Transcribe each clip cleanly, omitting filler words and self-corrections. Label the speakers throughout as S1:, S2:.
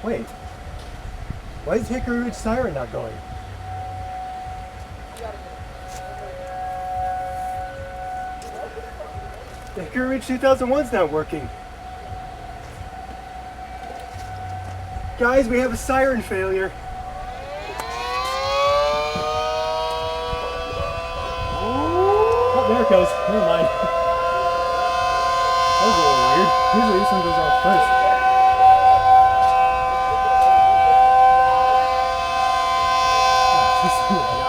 S1: Wait, why is Hickory Ridge Siren not going? The Hickory Ridge 2001's not working. Guys, we have a siren failure. Oh, there it goes. Never mind. That was a little weird. Usually this one goes off first. This is not very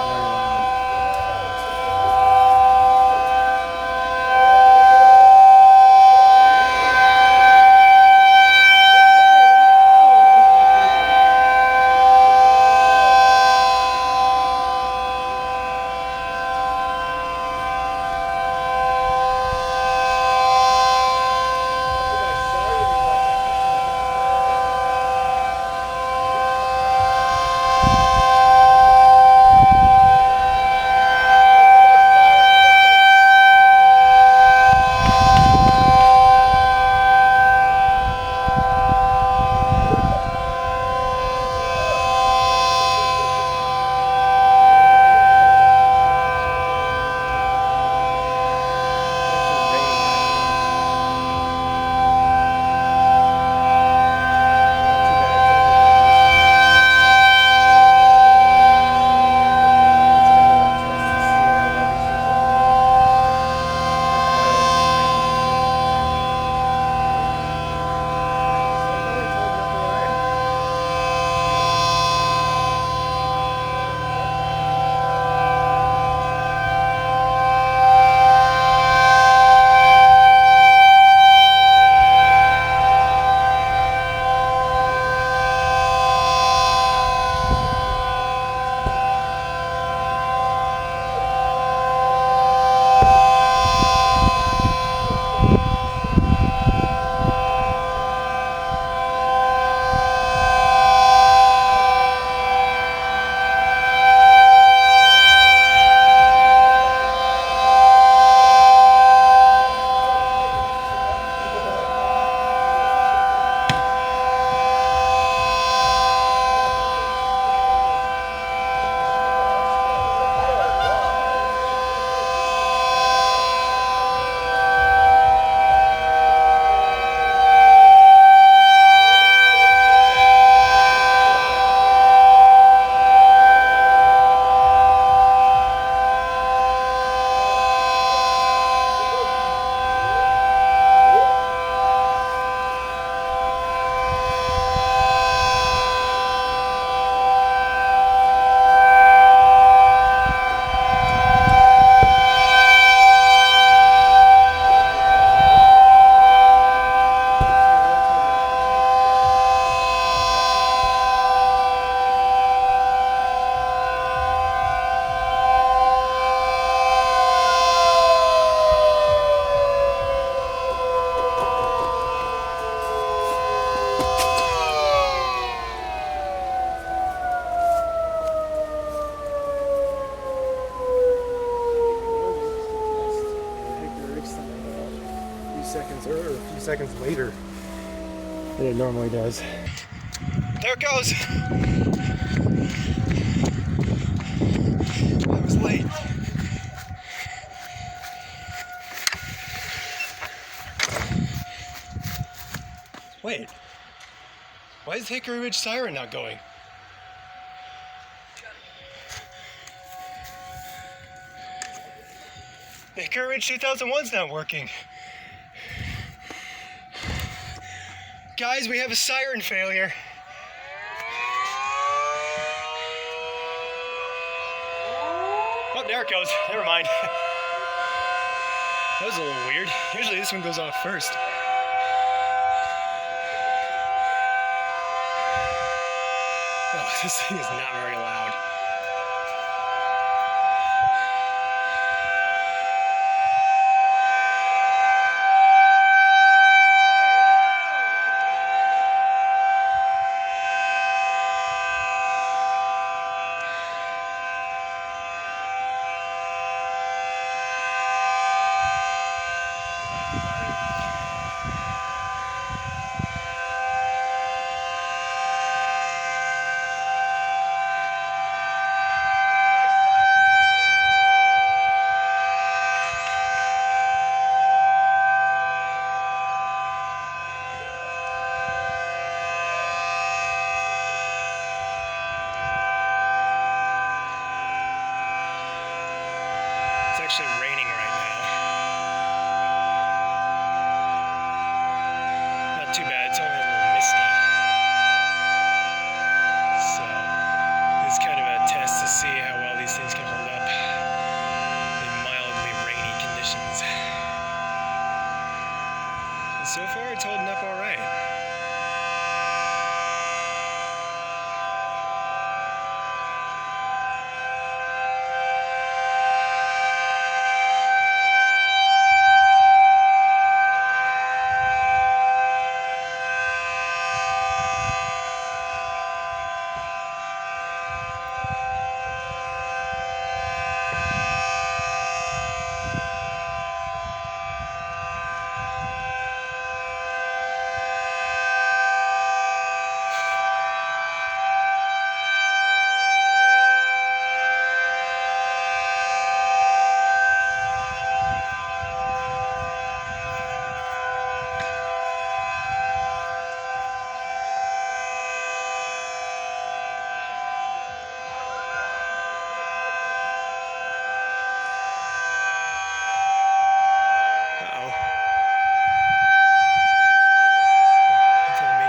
S1: loud. A few seconds later than it normally does. There it goes. I was late. Wait, why is Hickory Ridge Siren not going? The Hickory Ridge 2001's not working. Guys, we have a siren failure. Oh, there it goes. Never mind. That was a little weird. Usually this one goes off first. Oh, this thing is not very loud. actually raining right now. Not too bad, it's only a little misty. So, it's kind of a test to see how well these things can hold up in mildly rainy conditions. And so far, it's holding up alright.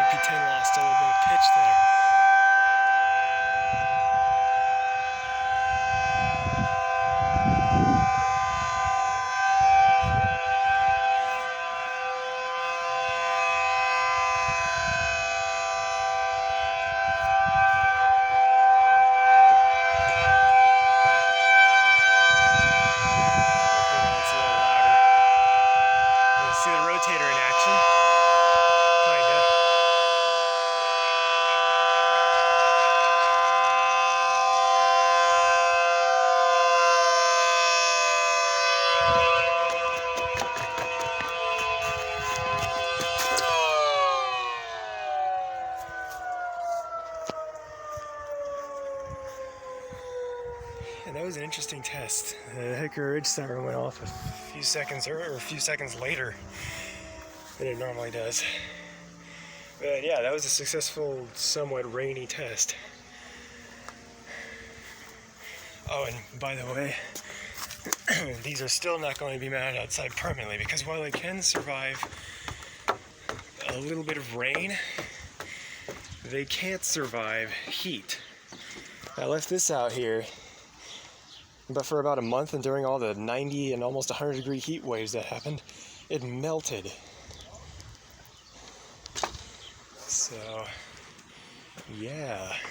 S1: P10 lost a little bit of pitch there. Okay, now it's a little louder. You see the rotator in action? Kinda. And that was an interesting test. The Hickory Ridge siren went off a few seconds later than it normally does. But yeah, that was a successful, somewhat rainy test. Oh, and by the way, these are still not going to be mounted outside permanently because while they can survive a little bit of rain, they can't survive heat. I left this out here but for about a month, and during all the 90 and almost 100 degree heat waves that happened, it melted. So, yeah.